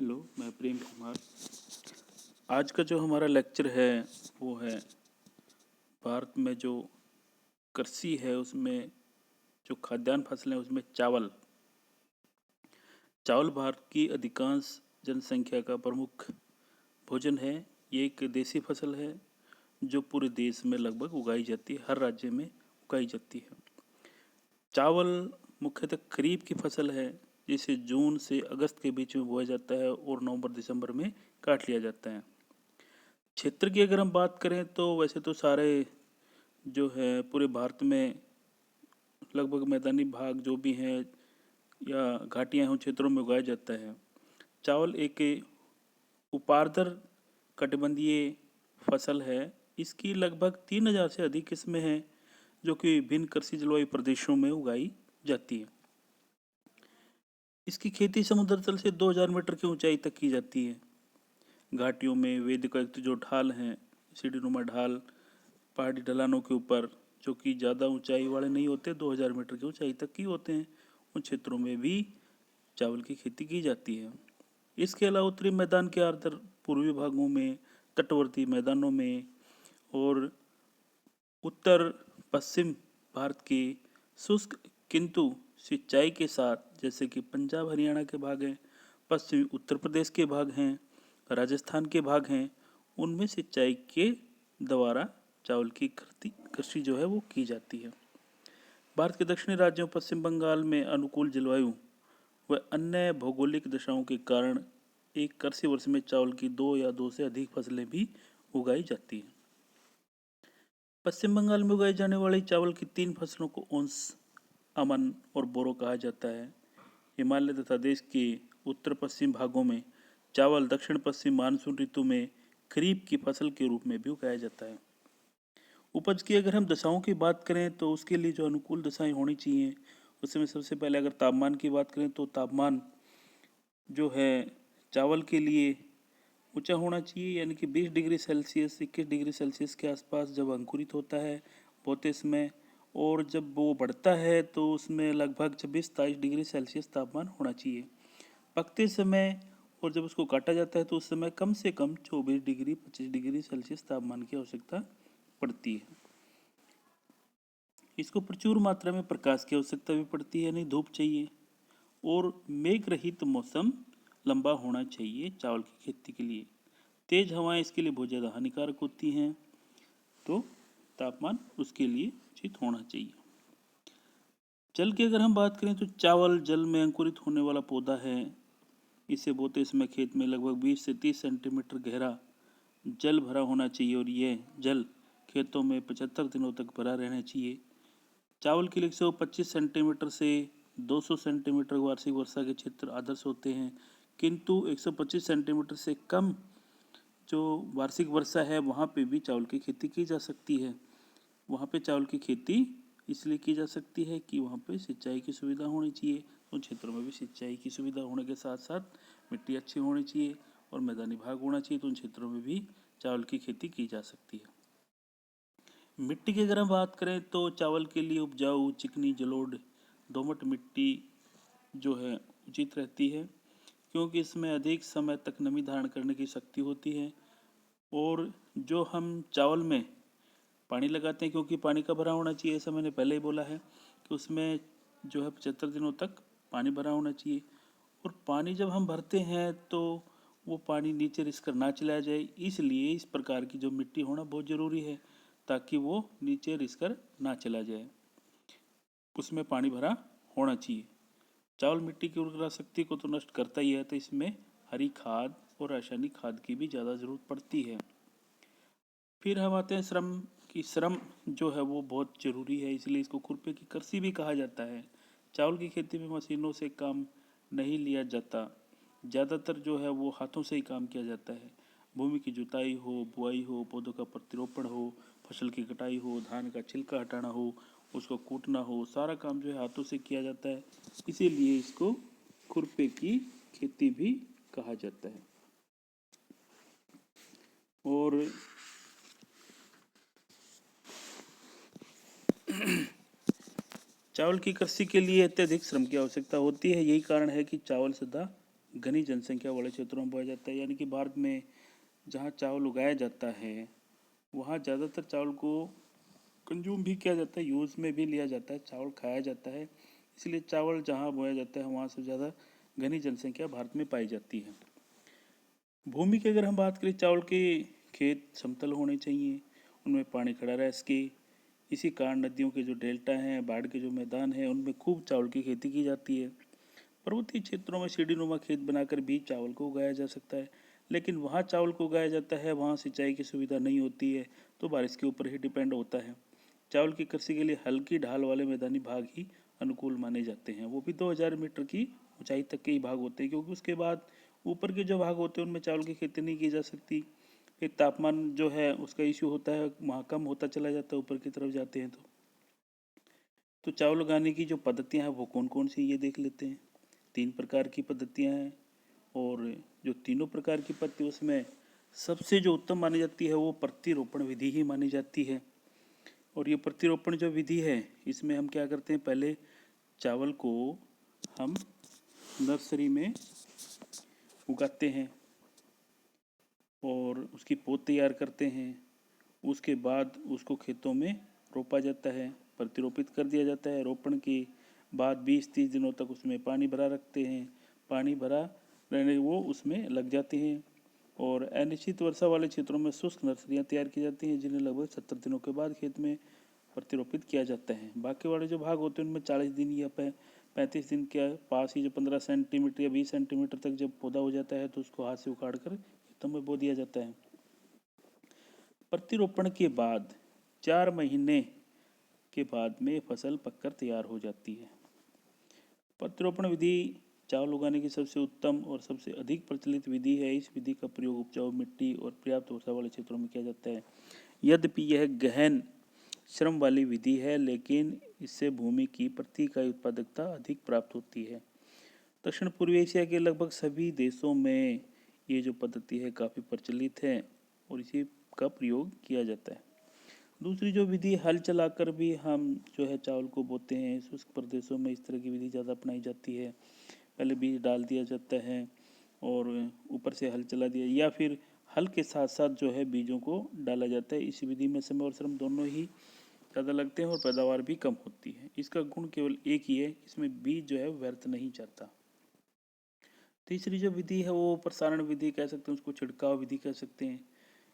Hello, मैं प्रेम कुमार। आज का जो हमारा लेक्चर है वो है भारत में जो कृषि है उसमें जो खाद्यान्न फसलें हैं उसमें चावल। चावल भारत की अधिकांश जनसंख्या का प्रमुख भोजन है। ये एक देसी फसल है जो पूरे देश में लगभग उगाई जाती है, हर राज्य में उगाई जाती है। चावल मुख्यतः खरीफ की फसल है जिसे जून से अगस्त के बीच में बोया जाता है और नवंबर दिसंबर में काट लिया जाता है। क्षेत्र की अगर हम बात करें तो वैसे तो सारे जो है पूरे भारत में लगभग मैदानी भाग जो भी हैं या घाटियां हैं उन क्षेत्रों में उगाया जाता है। चावल एक उपार्द्र कटिबंधीय फसल है। इसकी लगभग 3000 से अधिक किस्में हैं जो कि विभिन्न कृषि जलवायु प्रदेशों में उगाई जाती है। इसकी खेती समुद्र तल से 2000 मीटर की ऊंचाई तक की जाती है। घाटियों में वेदयुक्त जो ढाल हैं, सीढ़ीनुमा ढाल, पहाड़ी ढलानों के ऊपर जो कि ज़्यादा ऊंचाई वाले नहीं होते, 2000 मीटर की ऊंचाई तक की होते हैं, उन क्षेत्रों में भी चावल की खेती की जाती है। इसके अलावा उत्तरी मैदान के आर्द्र पूर्वी भागों में, तटवर्ती मैदानों में और उत्तर पश्चिम भारत के शुष्क किंतु सिंचाई के साथ जैसे कि पंजाब हरियाणा के भाग हैं, पश्चिमी उत्तर प्रदेश के भाग हैं, राजस्थान के भाग हैं, उनमें सिंचाई के द्वारा चावल की कृषि जो है वो की जाती है। भारत के दक्षिणी राज्यों पश्चिम बंगाल में अनुकूल जलवायु व अन्य भौगोलिक दशाओं के कारण एक कृषि वर्ष में चावल की 2 या 2 से अधिक फसलें भी उगाई जाती हैं। पश्चिम बंगाल में उगाई जाने वाली चावल की 3 फसलों को ओंस, अमन और बोरो कहा जाता है। हिमालय तथा देश के उत्तर पश्चिम भागों में चावल दक्षिण पश्चिम मानसून ऋतु में खरीफ की फसल के रूप में भी उगाया जाता है। उपज की अगर हम दशाओं की बात करें तो उसके लिए जो अनुकूल दशाएं होनी चाहिए उसमें सबसे पहले अगर तापमान की बात करें तो तापमान जो है चावल के लिए ऊंचा होना चाहिए, यानी कि 20 डिग्री सेल्सियस 21 डिग्री सेल्सियस के आसपास जब अंकुरित होता है बोते समय, और जब वो बढ़ता है तो उसमें लगभग 26-27 डिग्री सेल्सियस तापमान होना चाहिए। पकते समय और जब उसको काटा जाता है तो उस समय कम से कम 24 डिग्री 25 डिग्री सेल्सियस तापमान की आवश्यकता पड़ती है। इसको प्रचुर मात्रा में प्रकाश की आवश्यकता भी पड़ती है, यानी धूप चाहिए, और मेघ रहित मौसम लंबा होना चाहिए चावल की खेती के लिए। तेज हवाएं इसके लिए बहुत ज़्यादा हानिकारक होती हैं, तो तापमान उसके लिए उचित होना चाहिए। जल की अगर हम बात करें तो चावल जल में अंकुरित होने वाला पौधा है। इसे बोते समय खेत में लगभग 20 से 30 सेंटीमीटर गहरा जल भरा होना चाहिए और यह जल खेतों में 75 दिनों तक भरा रहना चाहिए। चावल के लिए 125 सेंटीमीटर से 200 सेंटीमीटर वार्षिक वर्षा के क्षेत्र आदर्श होते हैं, किंतु 125 सेंटीमीटर से कम जो वार्षिक वर्षा है वहाँ पे भी चावल की खेती की जा सकती है। वहाँ पे चावल की खेती इसलिए की जा सकती है कि वहाँ पे सिंचाई की सुविधा होनी चाहिए। उन क्षेत्रों में भी सिंचाई की सुविधा होने के साथ साथ मिट्टी अच्छी होनी चाहिए और मैदानी भाग होना चाहिए, तो उन क्षेत्रों में भी चावल की खेती की जा सकती है। मिट्टी की अगर हम बात करें तो चावल के लिए उपजाऊ, चिकनी, जलोढ़, दोमट मिट्टी जो है उचित रहती है, क्योंकि इसमें अधिक समय तक नमी धारण करने की शक्ति होती है। और जो हम चावल में पानी लगाते हैं, क्योंकि पानी का भरा होना चाहिए, ऐसा मैंने पहले ही बोला है कि उसमें जो है 75 दिनों तक पानी भरा होना चाहिए। और पानी जब हम भरते हैं तो वो पानी नीचे रिस कर ना चला जाए, इसलिए इस प्रकार की जो मिट्टी होना बहुत ज़रूरी है ताकि वो नीचे रिस कर ना चला जाए, उसमें पानी भरा होना चाहिए। चावल मिट्टी की उर्वरा शक्ति को तो नष्ट करता ही है, तो इसमें हरी खाद और रासायनिक खाद की भी ज़्यादा ज़रूरत पड़ती है। फिर हम आते हैं श्रम की। श्रम जो है वो बहुत ज़रूरी है, इसलिए इसको खुरपे की कृषि भी कहा जाता है। चावल की खेती में मशीनों से काम नहीं लिया जाता, ज़्यादातर जो है वो हाथों से ही काम किया जाता है। भूमि की जुताई हो, बुआई हो, पौधों का प्रतिरोपण हो, फसल की कटाई हो, धान का छिलका हटाना हो, उसको कूटना हो, सारा काम जो है हाथों से किया जाता है, इसीलिए इसको खुरपे की खेती भी कहा जाता है। और चावल की कृषि के लिए अत्यधिक श्रम की आवश्यकता होती है। यही कारण है कि चावल सदा घनी जनसंख्या वाले क्षेत्रों में बोया जाता है। यानी कि भारत में जहाँ चावल उगाया जाता है वहाँ ज़्यादातर चावल को कंज्यूम भी किया जाता है, यूज़ में भी लिया जाता है, चावल खाया जाता है। इसलिए चावल जहाँ बोया जाता है वहाँ से ज़्यादा घनी जनसंख्या भारत में पाई जाती है। भूमि की अगर हम बात करें, चावल के खेत समतल होने चाहिए, उनमें पानी खड़ा रह सके। इसी कारण नदियों के जो डेल्टा हैं, बाढ़ के जो मैदान हैं, उनमें खूब चावल की खेती की जाती है। पर्वतीय क्षेत्रों में सीढ़ीनुमा खेत बनाकर भी चावल को उगाया जा सकता है, लेकिन वहाँ चावल को उगाया जाता है वहाँ सिंचाई की सुविधा नहीं होती है, तो बारिश के ऊपर ही डिपेंड होता है। चावल की कृषि के लिए हल्की ढाल वाले मैदानी भाग ही अनुकूल माने जाते हैं। वो भी 2000 मीटर की ऊंचाई तक के ही भाग होते हैं, क्योंकि उसके बाद ऊपर के जो भाग होते हैं उनमें चावल की खेती नहीं की जा सकती। फिर तापमान जो है उसका इश्यू होता है, वहाँ कम होता चला जाता है ऊपर की तरफ जाते हैं तो चावल उगाने की जो पद्धतियाँ हैं वो कौन कौन सी ये देख लेते हैं। 3 प्रकार की पद्धतियाँ हैं, और जो तीनों प्रकार की पद्धति उसमें सबसे जो उत्तम मानी जाती है वो प्रतिरोपण विधि ही मानी जाती है। और ये प्रतिरोपण जो विधि है इसमें हम क्या करते हैं, पहले चावल को हम नर्सरी में उगाते हैं और उसकी पौध तैयार करते हैं। उसके बाद उसको खेतों में रोपा जाता है, प्रतिरोपित कर दिया जाता है। रोपण के बाद 20-30 दिनों तक उसमें पानी भरा रखते हैं। पानी भरा रहने वो उसमें लग जाते हैं। और अनिश्चित वर्षा वाले क्षेत्रों में शुष्क नर्सरियाँ तैयार की जाती हैं, जिन्हें लगभग 70 दिनों के बाद खेत में प्रतिरोपित किया जाता है। बाकी वाले जो भाग होते हैं उनमें 40 दिन या 35 दिन के पास ही जो 15 सेंटीमीटर या 20 सेंटीमीटर तक जब पौधा हो जाता है तो उसको हाथ से उखाड़ कर खेतों में बो दिया जाता है। प्रतिरोपण के बाद 4 महीने के बाद में फसल पककर तैयार हो जाती है। प्रतिरोपण विधि चावल उगाने की सबसे उत्तम और सबसे अधिक प्रचलित विधि है। इस विधि का प्रयोग उपजाऊ मिट्टी और पर्याप्त वर्षा वाले क्षेत्रों में किया जाता है। यद्यपि यह गहन श्रम वाली विधि है, लेकिन इससे भूमि की प्रति इकाई उत्पादकता अधिक प्राप्त होती है। दक्षिण पूर्वी एशिया के लगभग सभी देशों में ये जो पद्धति है काफ़ी प्रचलित है और इसी का प्रयोग किया जाता है। दूसरी जो विधि, हल चलाकर भी हम जो है चावल को बोते हैं। शुष्क प्रदेशों में इस तरह की विधि ज़्यादा अपनाई जाती है। पहले बीज डाल दिया जाता है और ऊपर से हल चला दिया, या फिर हल के साथ साथ जो है बीजों को डाला जाता है। इस विधि में समय और श्रम दोनों ही ज़्यादा लगते हैं और पैदावार भी कम होती है। इसका गुण केवल एक ही है, इसमें बीज जो है व्यर्थ नहीं जाता। तीसरी जो विधि है वो प्रसारण विधि कह सकते हैं, उसको छिड़काव विधि कह सकते हैं।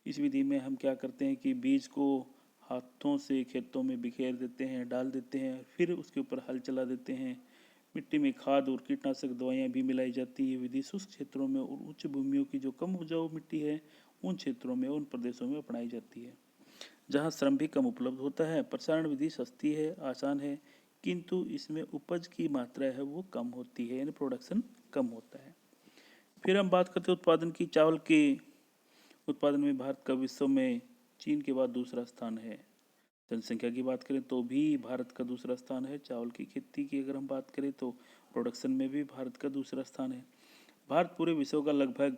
इस विधि में हम क्या करते हैं कि बीज को हाथों से खेतों में बिखेर देते हैं, डाल देते हैं, फिर उसके ऊपर हल चला देते हैं। मिट्टी में खाद और कीटनाशक दवाइयाँ भी मिलाई जाती हैं। विधि शुष्क क्षेत्रों में और उच्च भूमियों की जो कम उपजाऊ मिट्टी है उन क्षेत्रों में, उन प्रदेशों में अपनाई जाती है, जहाँ श्रम भी कम उपलब्ध होता है। प्रसारण विधि सस्ती है, आसान है, किंतु इसमें उपज की मात्रा है वो कम होती है, यानी प्रोडक्शन कम होता है। फिर हम बात करते हैं उत्पादन की। चावल के उत्पादन में भारत का विश्व में चीन के बाद दूसरा स्थान है। जनसंख्या की बात करें तो भी भारत का दूसरा स्थान है। चावल की खेती की अगर हम बात करें तो प्रोडक्शन में भी भारत का दूसरा स्थान है। भारत पूरे विश्व का लगभग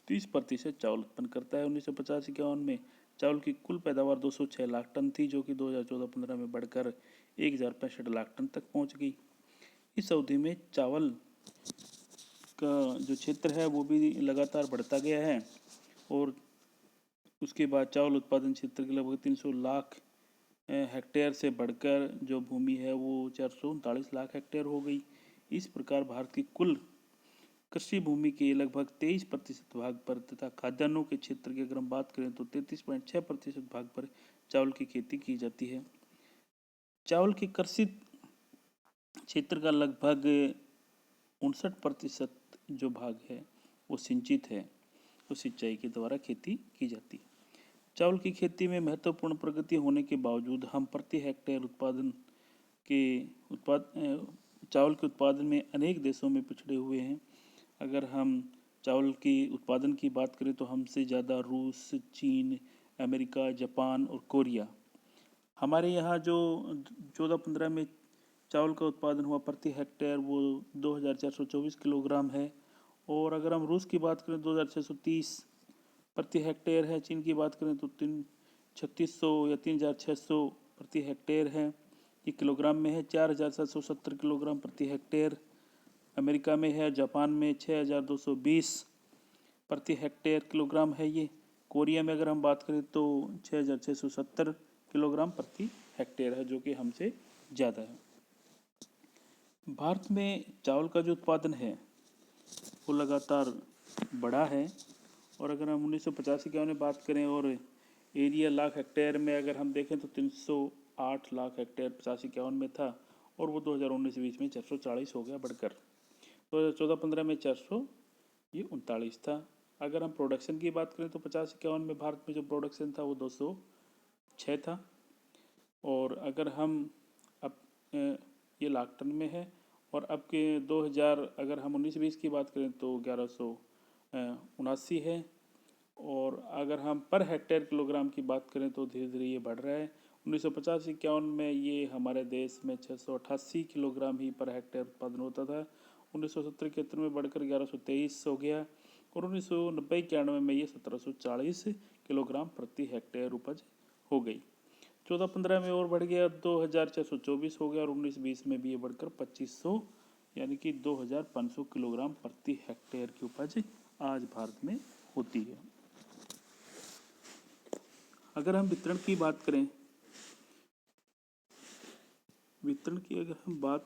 30% चावल उत्पन्न करता है। 1950-51 में चावल की कुल पैदावार 206 लाख टन थी, जो कि 2014-15 में बढ़कर 1065 लाख टन तक पहुंच गई। इस अवधि में चावल का जो क्षेत्र है वो भी लगातार बढ़ता गया है, और उसके बाद चावल उत्पादन क्षेत्र के लगभग 300 लाख हेक्टेयर से बढ़कर जो भूमि है वो 439 लाख हेक्टेयर हो गई। इस प्रकार भारत की कुल कृषि भूमि के लगभग 23% भाग पर तथा खाद्यान्नों के क्षेत्र की अगर हम बात करें तो 33.6% भाग पर चावल की खेती की जाती है। चावल के कृषि क्षेत्र का लगभग 59% जो भाग है वो सिंचित है, तो सिंचाई के द्वारा खेती की जाती है। चावल की खेती में महत्वपूर्ण प्रगति होने के बावजूद हम प्रति हेक्टेयर चावल के उत्पादन में अनेक देशों में पिछड़े हुए हैं। अगर हम चावल की उत्पादन की बात करें तो हमसे ज़्यादा रूस, चीन, अमेरिका, जापान और कोरिया। हमारे यहाँ जो 14-15 में चावल का उत्पादन हुआ प्रति हेक्टेयर वो 2424 किलोग्राम है। और अगर हम रूस की बात करें 2630 प्रति हेक्टेयर है। चीन की बात करें तो 3600 या 3600 प्रति हेक्टेयर है। ये किलोग्राम में है। 4770 किलोग्राम प्रति हेक्टेयर अमेरिका में है, जापान में 6220 प्रति हेक्टेयर किलोग्राम है ये। कोरिया में अगर हम बात करें तो 6670 किलोग्राम प्रति हेक्टेयर है, जो कि हमसे ज़्यादा है। भारत में चावल का जो उत्पादन है वो लगातार बढ़ा है, और अगर हम 1950-51 में बात करें और एरिया लाख हेक्टेयर में अगर हम देखें तो 308 लाख हेक्टेयर 50-51 में था, और वो 2019-20 में 440 हो गया बढ़कर। 2014-15 में 439 था। अगर हम प्रोडक्शन की बात करें तो 50-51 में भारत में जो प्रोडक्शन था वो 206 था, और अगर हम अब ये लाख टन में है, और अब के 2000 अगर हम 19-20 की बात करें तो 1179 है, और अगर हम पर हेक्टेयर किलोग्राम की बात करें तो धीरे धीरे ये बढ़ रहा है। 1950-51 में ये हमारे देश में 688 किलोग्राम ही पर हेक्टेयर उत्पादन होता था। 1970-71 में बढ़कर 1123 हो गया, और 1990-91 में ये 1740 किलोग्राम प्रति हेक्टेयर उपज हो गई। 14-15 में और बढ़ गया, 2624 हो गया, और 19-20 में भी ये बढ़कर 2500 यानी कि 2500 किलोग्राम प्रति हेक्टेयर की उपज आज भारत में होती है। अगर हम वितरण की बात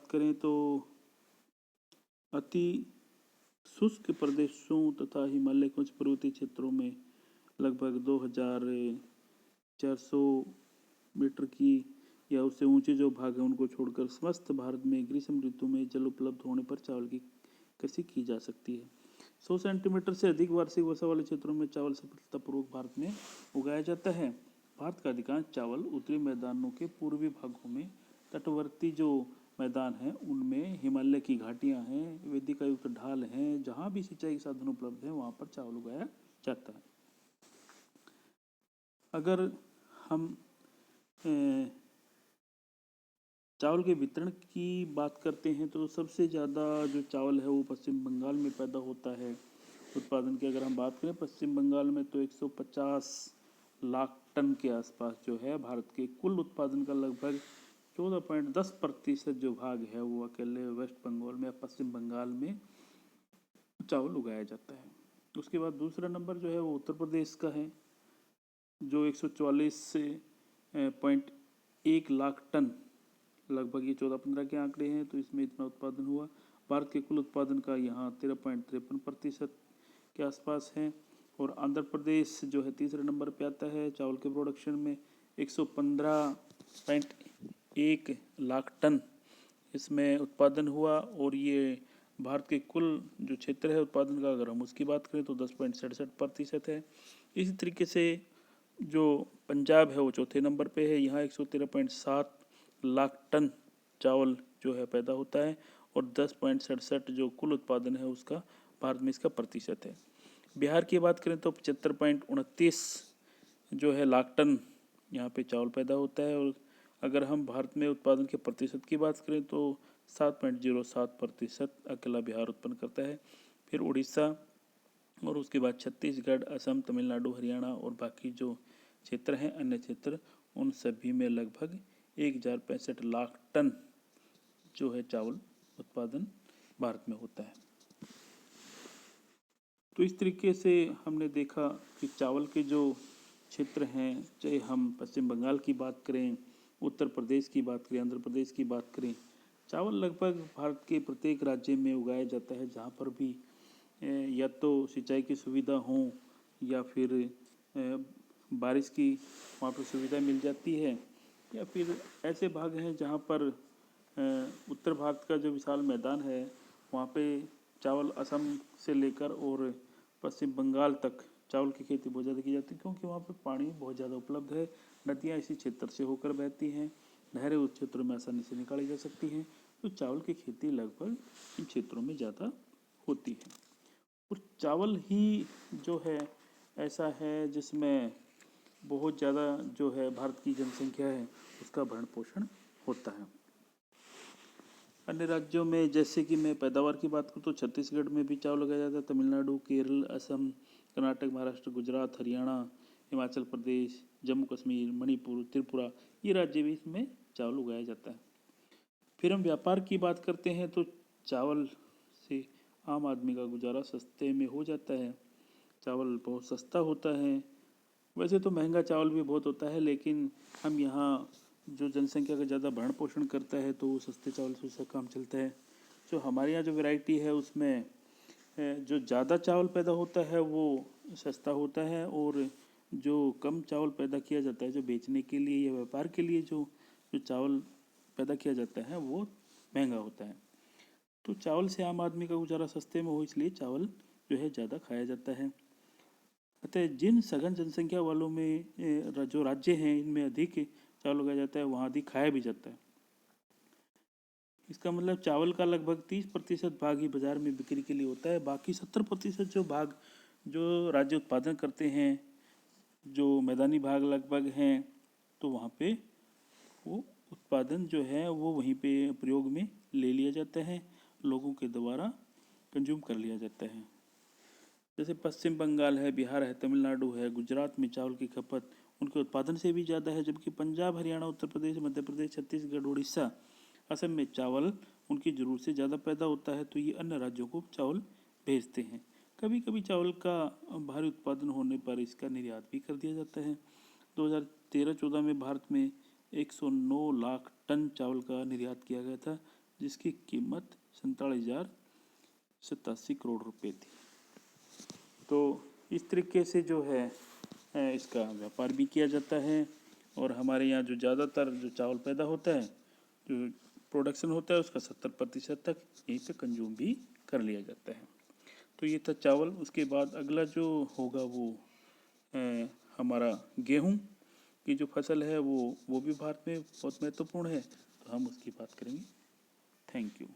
करें तो अति शुष्क प्रदेशों तथा हिमालय के उच्च पर्वतीय क्षेत्रों में लगभग 2400 मीटर की या उससे ऊंचे जो भाग है उनको छोड़कर समस्त भारत में ग्रीष्म ऋतु में जल उपलब्ध होने पर चावल की कृषि की जा सकती है। 100 सेंटीमीटर से अधिक वार्षिक वर्षा वाले क्षेत्रों में चावल सफलतापूर्वक भारत में उगाया जाता है। भारत का अधिकांश चावल उत्तरी मैदानों के पूर्वी भागों में, तटवर्ती जो मैदान हैं उनमें, हिमालय की घाटियां हैं, वेदिका युक्त ढाल हैं, जहां भी सिंचाई के साधन उपलब्ध हैं वहां पर चावल उगाया जाता है। अगर हम चावल के वितरण की बात करते हैं तो सबसे ज़्यादा जो चावल है वो पश्चिम बंगाल में पैदा होता है। उत्पादन की अगर हम बात करें पश्चिम बंगाल में तो 150 लाख टन के आसपास जो है भारत के कुल उत्पादन का लगभग 14.10% जो भाग है वो अकेले वेस्ट बंगाल में, पश्चिम बंगाल में चावल उगाया जाता है। उसके बाद दूसरा नंबर जो है वो उत्तर प्रदेश का है, जो 144.1 लाख टन, लगभग ये 14-15 के आंकड़े हैं, तो इसमें इतना उत्पादन हुआ। भारत के कुल उत्पादन का यहाँ 13.53% के आसपास है। और आंध्र प्रदेश जो है तीसरे नंबर पे आता है चावल के प्रोडक्शन में, 115.1 लाख टन इसमें उत्पादन हुआ, और ये भारत के कुल जो क्षेत्र है उत्पादन का अगर हम उसकी बात करें तो 10.67% है। इसी तरीके से जो पंजाब है वो चौथे नंबर पे है, यहाँ 113.7 लाख टन चावल जो है पैदा होता है, और 10.67 जो कुल उत्पादन है उसका भारत में इसका प्रतिशत है। बिहार की बात करें तो 75.29 जो है लाख टन यहाँ पे चावल पैदा होता है, और अगर हम भारत में उत्पादन के प्रतिशत की बात करें तो 7.07% अकेला बिहार उत्पन्न करता है। फिर उड़ीसा, और उसके बाद छत्तीसगढ़, असम, तमिलनाडु, हरियाणा और बाकी जो क्षेत्र हैं अन्य क्षेत्र, उन सभी में लगभग 1065 लाख टन जो है चावल उत्पादन भारत में होता है। तो इस तरीके से हमने देखा कि चावल के जो क्षेत्र हैं, चाहे हम पश्चिम बंगाल की बात करें, उत्तर प्रदेश की बात करें, आंध्र प्रदेश की बात करें, चावल लगभग भारत के प्रत्येक राज्य में उगाया जाता है जहाँ पर भी या तो सिंचाई की सुविधा हो या फिर बारिश की वहाँ पर सुविधा मिल जाती है, या फिर ऐसे भाग हैं जहाँ पर उत्तर भारत का जो विशाल मैदान है वहाँ पे चावल असम से लेकर और पश्चिम बंगाल तक चावल की खेती बहुत ज़्यादा की जाती है, क्योंकि वहाँ पे पानी बहुत ज़्यादा उपलब्ध है। नदियाँ इसी क्षेत्र से होकर बहती हैं, नहरें उस क्षेत्रों में आसानी से निकाली जा सकती हैं, तो चावल की खेती लगभग इन क्षेत्रों में ज़्यादा होती है। और चावल ही जो है ऐसा है जिसमें बहुत ज़्यादा जो है भारत की जनसंख्या है उसका भरण पोषण होता है। अन्य राज्यों में जैसे कि मैं पैदावार की बात करूँ तो छत्तीसगढ़ में भी चावल उगाया जाता है, तमिलनाडु, केरल, असम, कर्नाटक, महाराष्ट्र, गुजरात, हरियाणा, हिमाचल प्रदेश, जम्मू कश्मीर, मणिपुर, त्रिपुरा, ये राज्य भी इसमें चावल उगाया जाता है। फिर हम व्यापार की बात करते हैं तो चावल आम आदमी का गुजारा सस्ते में हो जाता है। चावल बहुत सस्ता होता है। वैसे तो महंगा चावल भी बहुत होता है, लेकिन हम यहाँ जो जनसंख्या का ज़्यादा भरण पोषण करता है तो वो सस्ते चावल से उसका काम चलता है। जो हमारे यहाँ जो वैरायटी है उसमें जो ज़्यादा चावल पैदा होता है वो सस्ता होता है, और जो कम चावल पैदा किया जाता है जो बेचने के लिए या व्यापार के लिए जो जो चावल पैदा किया जाता है वो महंगा होता है। तो चावल से आम आदमी का गुजारा सस्ते में हो, इसलिए चावल जो है ज़्यादा खाया जाता है। अतः जिन सघन जनसंख्या वालों में जो राज्य हैं इनमें अधिक चावल उगाया जाता है वहाँ अधिक खाया भी जाता है। इसका मतलब चावल का लगभग 30% भाग ही बाजार में बिक्री के लिए होता है। बाकी 70% जो भाग जो राज्य उत्पादन करते हैं, जो मैदानी भाग लगभग हैं, तो वहाँ पे वो उत्पादन जो है वो वहीं पे प्रयोग में ले लिया जाता है, लोगों के द्वारा कंज्यूम कर लिया जाता है। जैसे पश्चिम बंगाल है, बिहार है, तमिलनाडु है, गुजरात में चावल की खपत उनके उत्पादन से भी ज़्यादा है, जबकि पंजाब, हरियाणा, उत्तर प्रदेश, मध्य प्रदेश, छत्तीसगढ़, उड़ीसा, असम में चावल उनकी ज़रूरत से ज़्यादा पैदा होता है, तो ये अन्य राज्यों को चावल भेजते हैं। कभी कभी चावल का भारी उत्पादन होने पर इसका निर्यात भी कर दिया जाता है। 2013-14 में भारत में 109 लाख टन चावल का निर्यात किया गया था, जिसकी कीमत 47,087 करोड़ रुपए थी। तो इस तरीके से जो है इसका व्यापार भी किया जाता है, और हमारे यहाँ जो ज़्यादातर जो चावल पैदा होता है, जो प्रोडक्शन होता है उसका 70% तक यहीं पे कंज्यूम भी कर लिया जाता है। तो ये था चावल। उसके बाद अगला जो होगा वो हमारा गेहूं की जो फसल है वो भी भारत में बहुत महत्वपूर्ण है, तो हम उसकी बात करेंगे। Thank you.